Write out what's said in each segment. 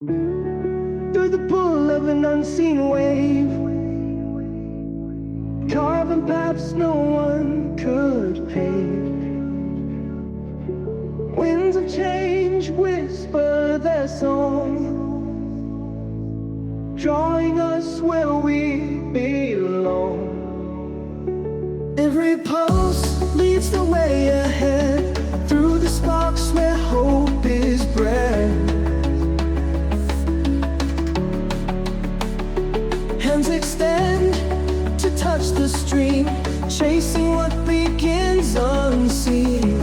Through the pull of an unseen wave, carving paths no one could pave. Winds of change whisper their song, drawing us where we belong. Every pulse leads the way ahead, through the sparks where hope is bred. Hands extend to touch the stream, chasing what begins unseen.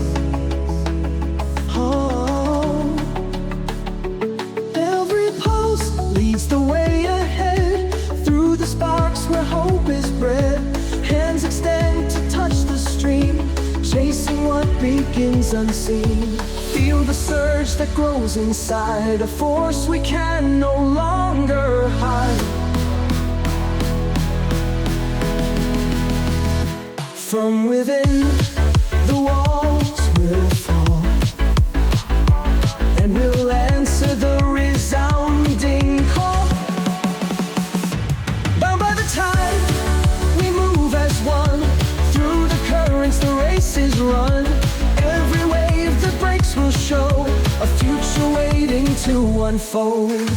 Oh, every pulse leads the way ahead, through the sparks where hope is bred. Hands extend to touch the stream, chasing what begins unseen. Feel the surge that grows inside, a force we can no longer hide. From within, the walls will fall, and we'll answer the resounding call. Bound by the tide, we move as one, through the currents the race is run. Every wave that breaks will show a future waiting to unfold.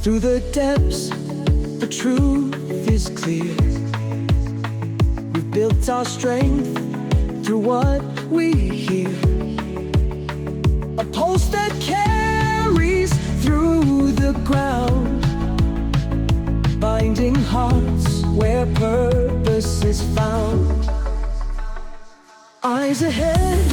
Through the depths, the truth is clear. We've built our strength through what we hear, a pulse that carries through the ground, binding hearts where purpose is found. Eyes ahead,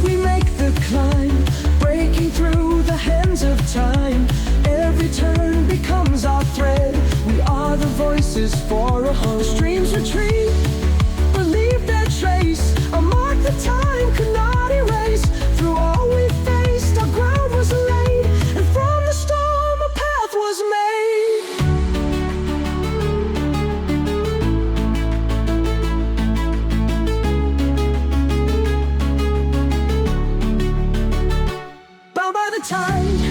we make the climb, breaking through the hands of time. Every turn becomes our thread, we are the voices for a home. Streams retreat, but leave their trace, a mark that time could not erase. Through all we faced, our ground was laid, and from the storm a path was made. Bound by the tide,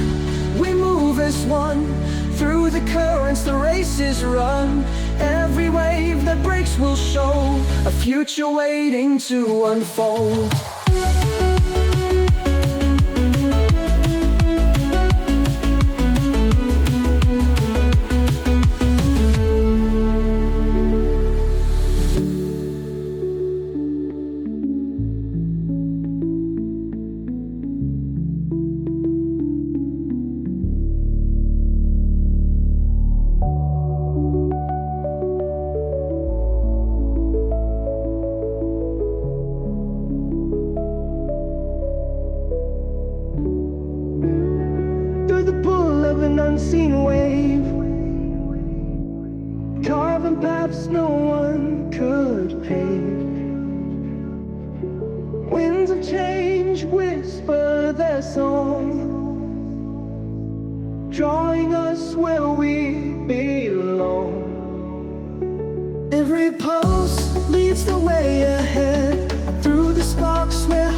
we move as one, through the currents the race is run. Every wave that breaks will show a future waiting to unfold. An unseen wave, carving paths no one could pave. Winds of change whisper their song, drawing us where we belong. Every pulse leads the way ahead, through the sparks where